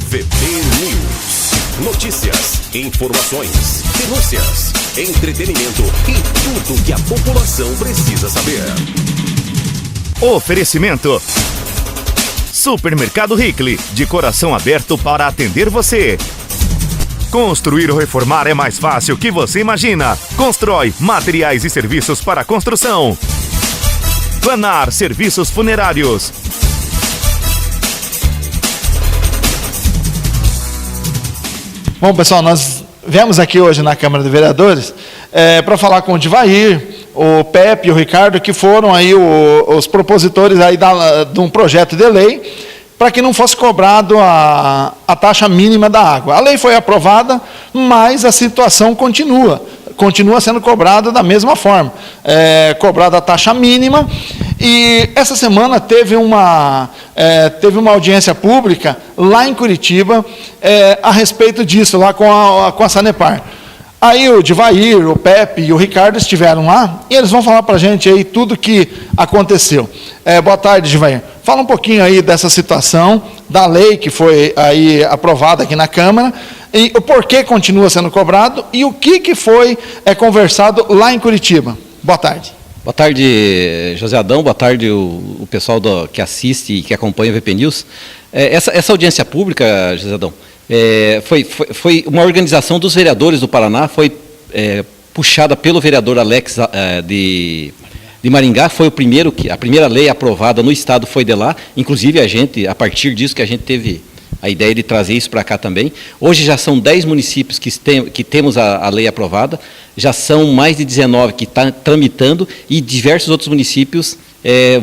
VP News. Notícias, informações, denúncias, entretenimento e tudo que a população precisa saber. Oferecimento: Supermercado Hickley, de coração aberto para atender você. Construir ou reformar é mais fácil que você imagina. Constrói materiais e serviços para construção. Planar Serviços Funerários. Bom, pessoal, nós viemos aqui hoje na Câmara de Vereadores para falar com o Divair, o Pepe e o Ricardo, que foram aí os propositores aí de um projeto de lei para que não fosse cobrado a taxa mínima da água. A lei foi aprovada, mas a situação continua sendo cobrada da mesma forma, cobrada a taxa mínima. E essa semana teve uma audiência pública lá em Curitiba a respeito disso, lá com a Sanepar. Aí o Divair, o Pepe e o Ricardo estiveram lá e eles vão falar para a gente aí tudo o que aconteceu. Boa tarde, Divair. Fala um pouquinho aí dessa situação, da lei que foi aí aprovada aqui na Câmara, e o porquê continua sendo cobrado e o que foi conversado lá em Curitiba. Boa tarde. Boa tarde, José Adão. Boa tarde, o pessoal que assiste e que acompanha o VP News. Essa audiência pública, José Adão, foi uma organização dos vereadores do Paraná, foi puxada pelo vereador Alex de Maringá, foi a primeira lei aprovada no Estado foi de lá, inclusive a partir disso que a gente teve a ideia de trazer isso para cá também. Hoje já são 10 municípios que temos a lei aprovada, já são mais de 19 que estão tramitando e diversos outros municípios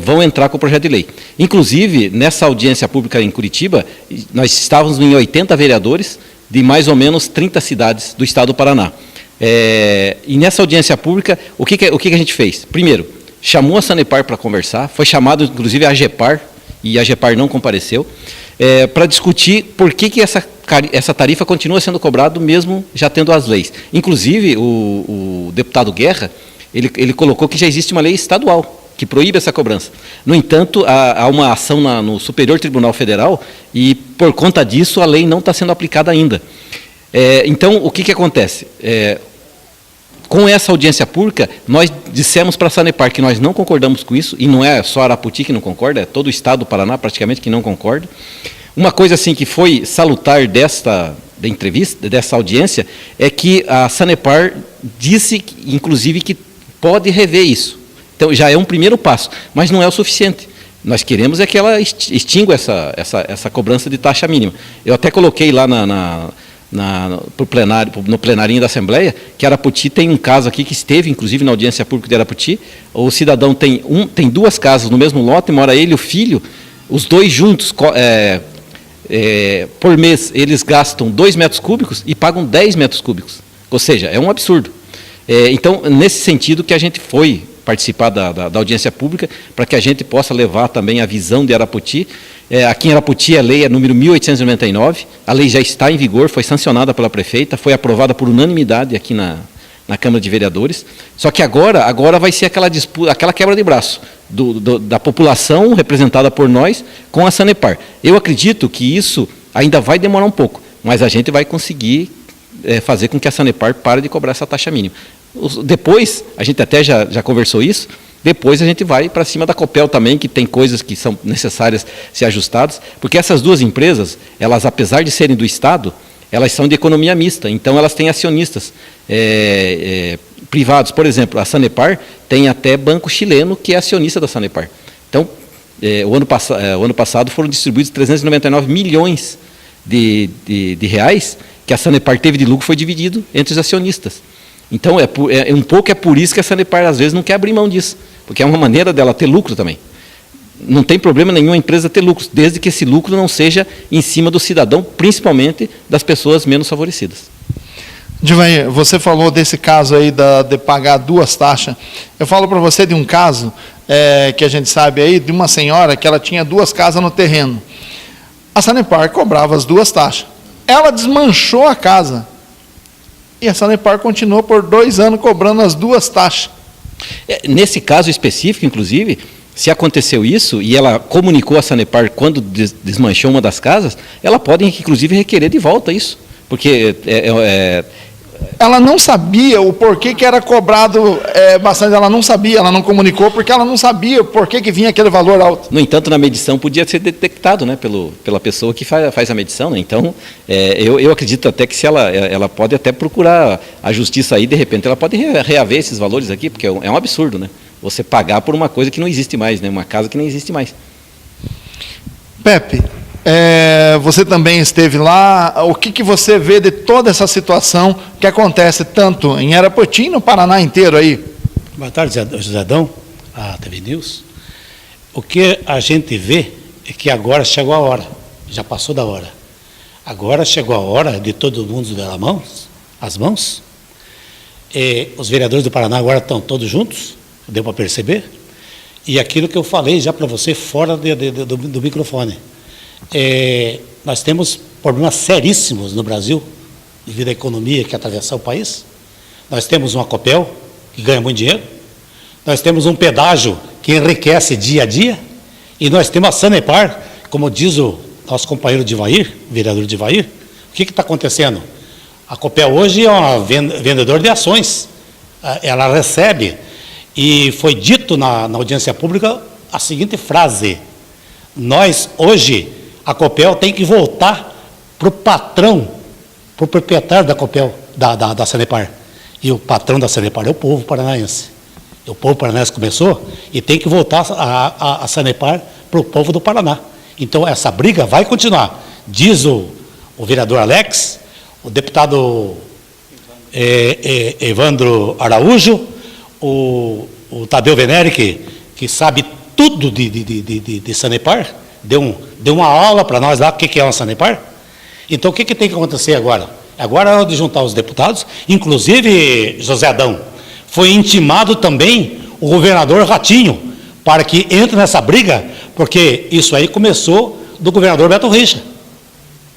vão entrar com o projeto de lei. Inclusive, nessa audiência pública em Curitiba, nós estávamos em 80 vereadores de mais ou menos 30 cidades do Estado do Paraná. E nessa audiência pública, o que a gente fez? Primeiro, chamou a Sanepar para conversar, foi chamado inclusive a AGEPAR, e a AGEPAR não compareceu, para discutir por que essa tarifa continua sendo cobrada mesmo já tendo as leis. Inclusive, o deputado Guerra, ele colocou que já existe uma lei estadual que proíbe essa cobrança. No entanto, há uma ação no Superior Tribunal Federal e, por conta disso, a lei não está sendo aplicada ainda. Então, o que acontece? Com essa audiência pública, nós dissemos para a Sanepar que nós não concordamos com isso, e não é só Arapoti que não concorda, é todo o Estado do Paraná praticamente que não concorda. Uma coisa assim que foi salutar da entrevista, dessa audiência, é que a Sanepar disse, inclusive, que pode rever isso. Então, já é um primeiro passo, mas não é o suficiente. Nós queremos que ela extingua essa cobrança de taxa mínima. Eu até coloquei lá no plenarinho da Assembleia, que Arapoti tem um caso aqui que esteve, inclusive, na audiência pública de Arapoti. O cidadão tem duas casas no mesmo lote, mora ele e o filho, os dois juntos, por mês, eles gastam 2 metros cúbicos e pagam 10 metros cúbicos. Ou seja, é um absurdo. Então, nesse sentido que a gente foi participar da audiência pública, para que a gente possa levar também a visão de Arapoti. Aqui em Arapoti a lei é número 1899, a lei já está em vigor, foi sancionada pela prefeita, foi aprovada por unanimidade aqui na Câmara de Vereadores, só que agora vai ser aquela disputa, aquela quebra de braço da população representada por nós com a Sanepar. Eu acredito que isso ainda vai demorar um pouco, mas a gente vai conseguir fazer com que a Sanepar pare de cobrar essa taxa mínima. Depois, a gente até já conversou isso, depois a gente vai para cima da Copel também, que tem coisas que são necessárias ser ajustadas, porque essas duas empresas, elas, apesar de serem do Estado, elas são de economia mista, então elas têm acionistas privados. Por exemplo, a Sanepar tem até banco chileno que é acionista da Sanepar. Então, o ano passado foram distribuídos 399 milhões de reais que a Sanepar teve de lucro, foi dividido entre os acionistas. Então, é por isso que a Sanepar, às vezes, não quer abrir mão disso, porque é uma maneira dela ter lucro também. Não tem problema nenhum a empresa ter lucro, desde que esse lucro não seja em cima do cidadão, principalmente das pessoas menos favorecidas. Divair, você falou desse caso aí de pagar 2 taxas. Eu falo para você de um caso que a gente sabe aí, de uma senhora que ela tinha 2 casas no terreno. A Sanepar cobrava as 2 taxas. Ela desmanchou a casa. E a Sanepar continuou por 2 anos cobrando as 2 taxas. Nesse caso específico, inclusive, Se aconteceu isso e ela comunicou a Sanepar quando desmanchou uma das casas, ela pode, inclusive, requerer de volta isso. Porque ela não sabia o porquê que era cobrado bastante, ela não sabia, ela não comunicou, porque ela não sabia o porquê que vinha aquele valor alto. No entanto, na medição podia ser detectado, né, pela pessoa que faz a medição, né? Então, eu acredito até que se ela pode até procurar a justiça aí, de repente ela pode reaver esses valores aqui, porque é um absurdo, né? Você pagar por uma coisa que não existe mais, né? Uma casa que não existe mais. Pepe, você também esteve lá, o que você vê de toda essa situação que acontece tanto em Arapoti, no Paraná inteiro aí? Boa tarde, José Adão, a TV News. O que a gente vê é que agora chegou a hora, já passou da hora. Agora chegou a hora de todo mundo dar as mãos. Os vereadores do Paraná agora estão todos juntos, deu para perceber. E aquilo que eu falei já para você fora do microfone. Nós temos problemas seríssimos no Brasil, devido à economia que atravessa o país. Nós temos uma Copel, que ganha muito dinheiro. Nós temos um pedágio que enriquece dia a dia. E nós temos a Sanepar, como diz o nosso companheiro Divair, vereador Divair. O que está acontecendo? A Copel hoje é uma vendedora de ações. Ela recebe. E foi dito na audiência pública a seguinte frase: nós, hoje, a Copel tem que voltar para o patrão, para o proprietário da Copel, da Sanepar. E o patrão da Sanepar é o povo paranaense. O povo paranaense começou e tem que voltar a Sanepar para o povo do Paraná. Então, essa briga vai continuar. Diz o vereador Alex, o deputado Evandro Araújo, o Tadeu Venere, que sabe tudo de Sanepar, deu uma aula para nós lá, o que é uma Sanepar. Então, o que tem que acontecer agora? Agora é hora de juntar os deputados, inclusive, José Adão, foi intimado também o governador Ratinho, para que entre nessa briga, porque isso aí começou do governador Beto Richa.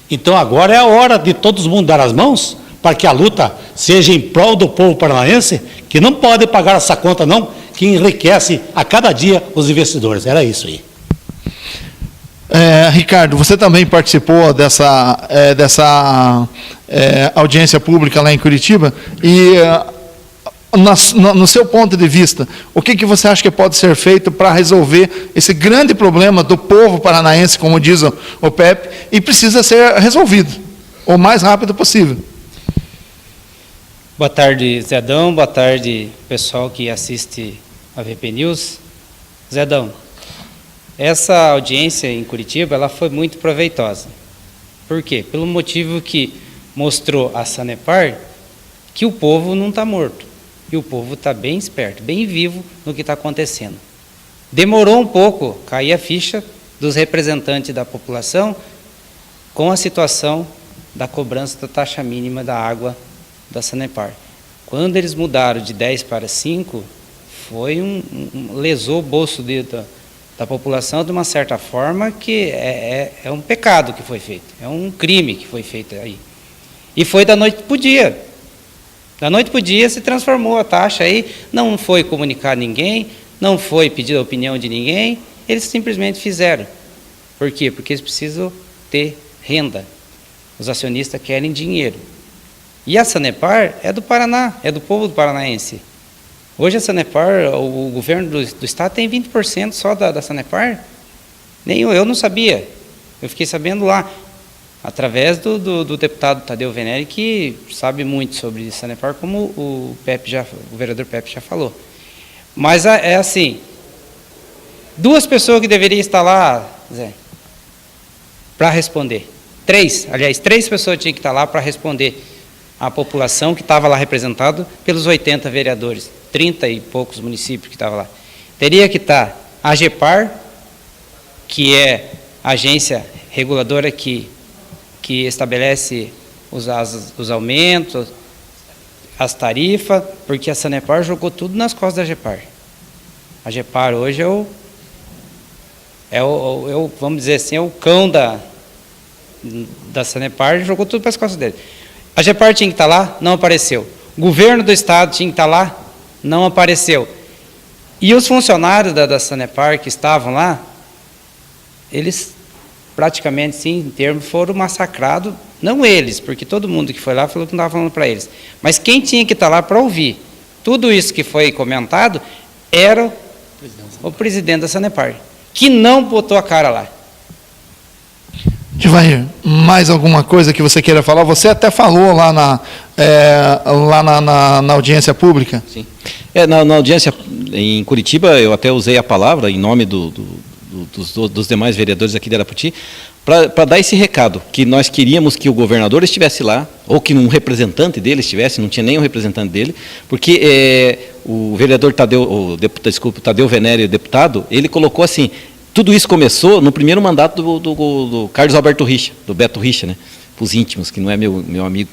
Então, agora é a hora de todos mundo dar as mãos, para que a luta seja em prol do povo paranaense, que não pode pagar essa conta não, que enriquece a cada dia os investidores. Era isso aí. Ricardo, você também participou dessa audiência pública lá em Curitiba, e no seu ponto de vista, o que você acha que pode ser feito para resolver esse grande problema do povo paranaense, como diz o Pepe, e precisa ser resolvido o mais rápido possível? Boa tarde, Zé Adão. Boa tarde, pessoal que assiste a VP News. Zé Adão, essa audiência em Curitiba, ela foi muito proveitosa. Por quê? Pelo motivo que mostrou a Sanepar que o povo não está morto. E o povo está bem esperto, bem vivo no que está acontecendo. Demorou um pouco cair a ficha dos representantes da população com a situação da cobrança da taxa mínima da água da Sanepar. Quando eles mudaram de 10 para 5, foi lesou o bolso da população de uma certa forma, que é um pecado que foi feito, é um crime que foi feito aí. E foi da noite para o dia. Da noite para o dia se transformou a taxa aí, não foi comunicar a ninguém, não foi pedir a opinião de ninguém, eles simplesmente fizeram. Por quê? Porque eles precisam ter renda. Os acionistas querem dinheiro. E a Sanepar é do Paraná, é do povo do paranaense. Hoje a Sanepar, o governo do estado tem 20% só da Sanepar. Nem eu não sabia. Eu fiquei sabendo lá, através do deputado Tadeu Venere, que sabe muito sobre Sanepar, como o vereador Pepe já falou. Mas é assim, duas pessoas que deveriam estar lá, Zé, para responder. Três pessoas tinham que estar lá para responder a população que estava lá representada pelos 80 vereadores, 30 e poucos municípios que estavam lá. Teria que estar a AGEPAR, que é a agência reguladora que estabelece os aumentos, as tarifas, porque a Sanepar jogou tudo nas costas da AGEPAR. A AGEPAR hoje vamos dizer assim, é o cão da Sanepar, jogou tudo para as costas dele. A AGEPAR tinha que estar lá, não apareceu. O governo do estado tinha que estar lá, não apareceu. E os funcionários da Sanepar que estavam lá, eles praticamente, sim, em termos, foram massacrados, não eles, porque todo mundo que foi lá falou que não estava falando para eles, mas quem tinha que estar lá para ouvir tudo isso que foi comentado era o presidente da Sanepar, que não botou a cara lá. Divair, mais alguma coisa que você queira falar? Você até falou lá na audiência pública. Sim. Na audiência em Curitiba, eu até usei a palavra em nome dos demais vereadores aqui de Arapoti, para dar esse recado, que nós queríamos que o governador estivesse lá, ou que um representante dele estivesse, não tinha nenhum representante dele, porque o vereador Tadeu Venério, deputado, ele colocou assim, tudo isso começou no primeiro mandato do Carlos Alberto Richa, do Beto Richa, né, para os íntimos, que não é meu amigo.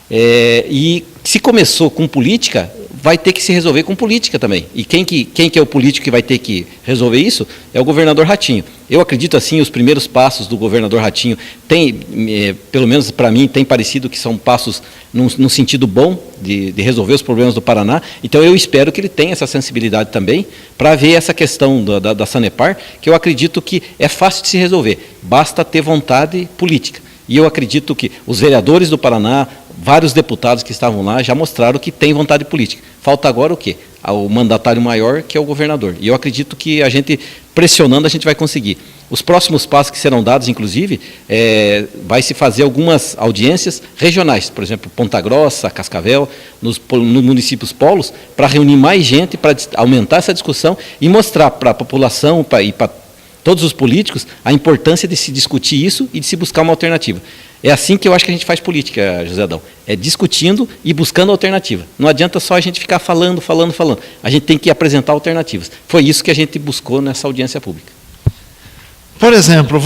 E se começou com política, vai ter que se resolver com política também. E quem que é o político que vai ter que resolver isso? É o governador Ratinho. Eu acredito assim, os primeiros passos do governador Ratinho, pelo menos para mim, tem parecido que são passos num sentido bom de resolver os problemas do Paraná. Então eu espero que ele tenha essa sensibilidade também para ver essa questão da Sanepar, que eu acredito que é fácil de se resolver, basta ter vontade política. E eu acredito que os vereadores do Paraná, vários deputados que estavam lá já mostraram que tem vontade política. Falta agora o quê? O mandatário maior, que é o governador. E eu acredito que a gente, pressionando, a gente vai conseguir. Os próximos passos que serão dados, inclusive, vai se fazer algumas audiências regionais, por exemplo, Ponta Grossa, Cascavel, nos municípios polos, para reunir mais gente, para aumentar essa discussão e mostrar para a população e para todos os políticos a importância de se discutir isso e de se buscar uma alternativa. É assim que eu acho que a gente faz política, José Adão. É discutindo e buscando alternativa. Não adianta só a gente ficar falando. A gente tem que apresentar alternativas. Foi isso que a gente buscou nessa audiência pública. Por exemplo,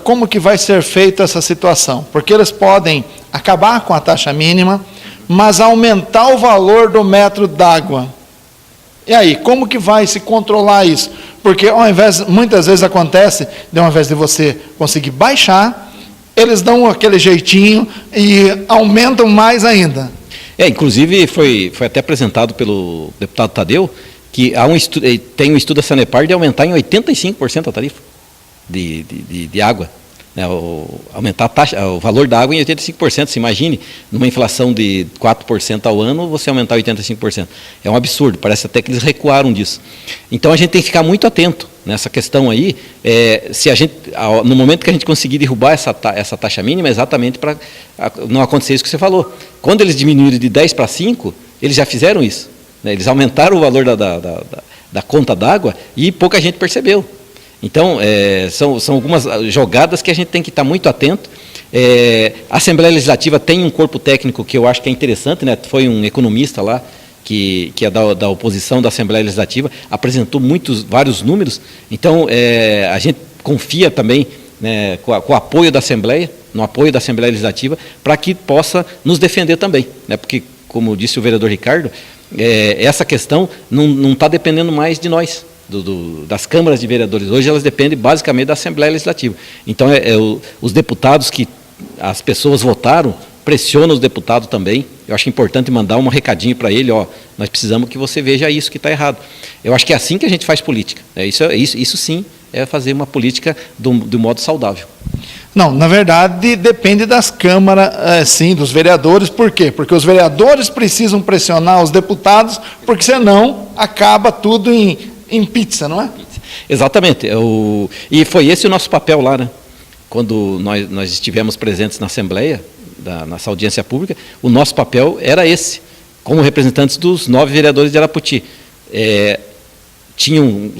como que vai ser feita essa situação? Porque eles podem acabar com a taxa mínima, mas aumentar o valor do metro d'água. E aí, como que vai se controlar isso? Porque muitas vezes acontece, ao invés de você conseguir baixar, eles dão aquele jeitinho e aumentam mais ainda. Inclusive foi até apresentado pelo deputado Tadeu, que tem um estudo da Sanepar de aumentar em 85% a tarifa de água. Aumentar a taxa, o valor da água em 85%. Se imagine, numa inflação de 4% ao ano, você aumentar 85%. É um absurdo, parece até que eles recuaram disso. Então a gente tem que ficar muito atento nessa questão aí, no momento que a gente conseguir derrubar essa taxa mínima, exatamente para não acontecer isso que você falou. Quando eles diminuíram de 10 para 5, eles já fizeram isso. Né? Eles aumentaram o valor da conta d'água e pouca gente percebeu. Então, são algumas jogadas que a gente tem que estar muito atento. A Assembleia Legislativa tem um corpo técnico que eu acho que é interessante, né? Foi um economista lá, que é da oposição da Assembleia Legislativa, apresentou vários números. Então, a gente confia também, né, com o apoio da Assembleia, no apoio da Assembleia Legislativa, para que possa nos defender também. Né? Porque, como disse o vereador Ricardo, essa questão não está dependendo mais de nós. Das câmaras de vereadores. Hoje elas dependem basicamente da Assembleia Legislativa. Então, os deputados que as pessoas votaram, pressionam os deputados também. Eu acho importante mandar um recadinho para ele, nós precisamos que você veja isso que está errado. Eu acho que é assim que a gente faz política. Isso sim é fazer uma política do modo saudável. Não, na verdade, depende das câmaras, sim, dos vereadores. Por quê? Porque os vereadores precisam pressionar os deputados, porque senão acaba tudo em pizza, não é? Exatamente. E foi esse o nosso papel lá, né? Quando nós estivemos presentes na Assembleia, nessa audiência pública, o nosso papel era esse, como representantes dos 9 vereadores de Arapoti. Tinham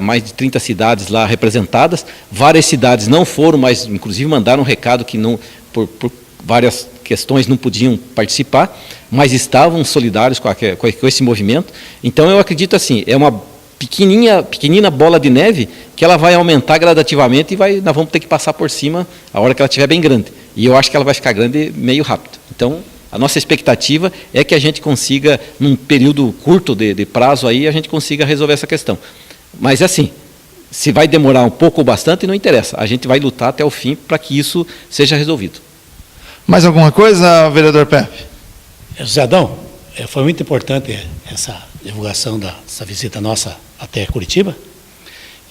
mais de 30 cidades lá representadas, várias cidades não foram, mas inclusive mandaram um recado que não, por várias questões não podiam participar, mas estavam solidários com esse movimento. Então eu acredito assim, é uma pequenina bola de neve que ela vai aumentar gradativamente e nós vamos ter que passar por cima a hora que ela estiver bem grande. E eu acho que ela vai ficar grande meio rápido. Então, a nossa expectativa é que a gente consiga, num período curto de prazo, aí, a gente consiga resolver essa questão. Mas, assim, se vai demorar um pouco ou bastante, não interessa. A gente vai lutar até o fim para que isso seja resolvido. Mais alguma coisa, vereador Pepe? José Adão, foi muito importante essa divulgação dessa visita nossa até Curitiba.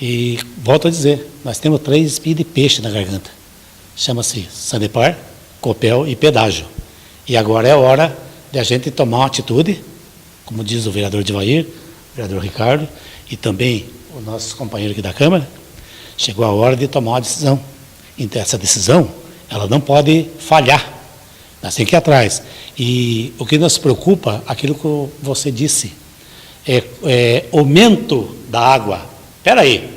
E volto a dizer, nós temos 3 espinhos de peixe na garganta. Chama-se Sanepar, Copel e pedágio. E agora é hora de a gente tomar uma atitude, como diz o vereador Divair, o vereador Ricardo, e também o nosso companheiro aqui da Câmara, chegou a hora de tomar uma decisão. Então, essa decisão, ela não pode falhar. Nós temos que ir atrás. E o que nos preocupa, aquilo que você disse, é aumento da água. Espera aí,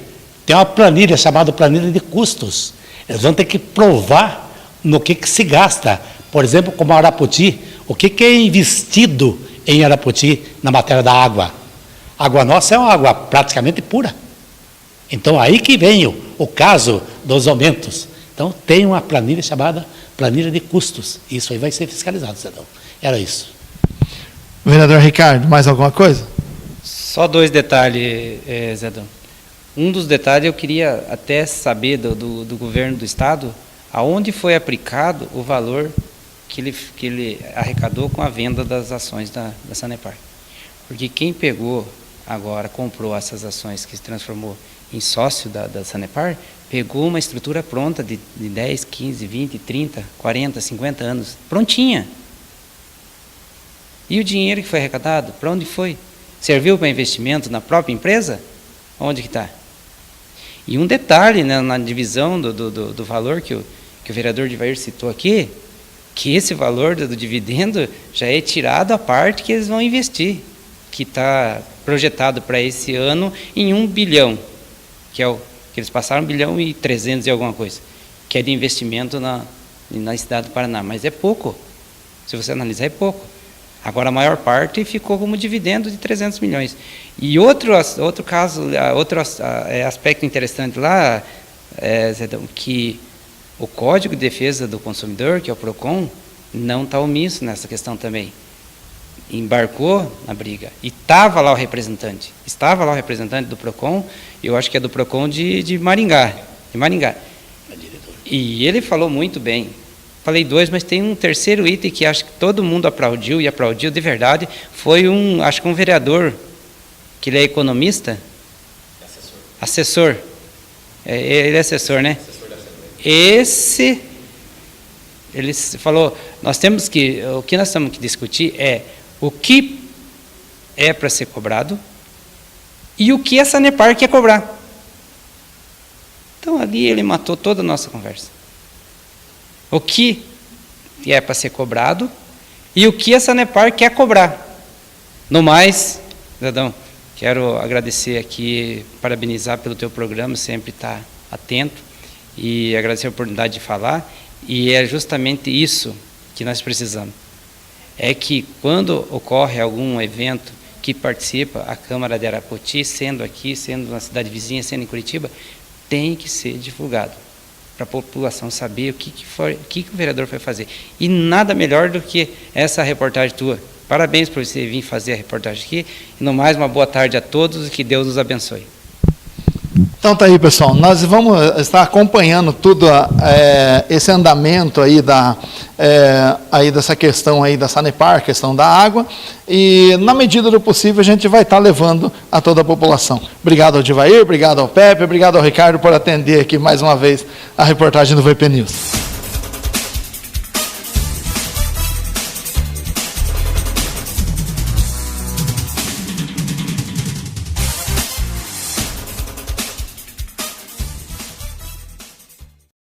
tem uma planilha chamada planilha de custos. Eles vão ter que provar no que se gasta. Por exemplo, como a Arapoti, o que é investido em Arapoti na matéria da água? A água nossa é uma água praticamente pura. Então, aí que vem o caso dos aumentos. Então, tem uma planilha chamada planilha de custos. Isso aí vai ser fiscalizado, Zedão. Era isso. Vereador Ricardo, mais alguma coisa? Só 2 detalhes, Zedão. Um dos detalhes eu queria até saber do governo do estado, aonde foi aplicado o valor que ele arrecadou com a venda das ações da Sanepar. Porque quem pegou agora, comprou essas ações que se transformou em sócio da Sanepar, pegou uma estrutura pronta de 10, 15, 20, 30, 40, 50 anos, prontinha. E o dinheiro que foi arrecadado, para onde foi? Serviu para investimento na própria empresa? Onde que está? E um detalhe, né, na divisão do valor que o vereador Divair citou aqui, que esse valor do dividendo já é tirado a parte que eles vão investir, que está projetado para esse ano em 1 bilhão, que é o que eles passaram 1 bilhão e 300 e alguma coisa, que é de investimento na cidade do Paraná, mas é pouco, se você analisar é pouco. Agora a maior parte ficou como dividendo de 300 milhões. E outro caso, outro aspecto interessante lá, Zedão, que o Código de Defesa do Consumidor, que é o PROCON, não está omisso nessa questão também. Embarcou na briga. E estava lá o representante do PROCON, eu acho que é do PROCON de Maringá. E ele falou muito bem. Falei 2, mas tem um terceiro item que acho que todo mundo aplaudiu, e aplaudiu de verdade, foi acho que um vereador, que ele é economista? Assessor. Ele é assessor, né? Esse, ele falou, o que nós temos que discutir é o que é para ser cobrado e o que a Sanepar quer cobrar. Então ali ele matou toda a nossa conversa. O que é para ser cobrado e o que a Sanepar quer cobrar. No mais, Cidadão, quero agradecer aqui, parabenizar pelo teu programa, sempre estar atento, e agradecer a oportunidade de falar, e é justamente isso que nós precisamos. É que quando ocorre algum evento que participa a Câmara de Arapoti, sendo aqui, sendo na cidade vizinha, sendo em Curitiba, tem que ser divulgado, para a população saber o que o vereador foi fazer. E nada melhor do que essa reportagem tua. Parabéns por você vir fazer a reportagem aqui. E no mais, uma boa tarde a todos e que Deus nos abençoe. Então tá aí, pessoal, nós vamos estar acompanhando tudo esse andamento aí aí dessa questão aí da Sanepar, questão da água, e na medida do possível a gente vai estar levando a toda a população. Obrigado ao Divair, obrigado ao Pepe, obrigado ao Ricardo por atender aqui mais uma vez a reportagem do VP News.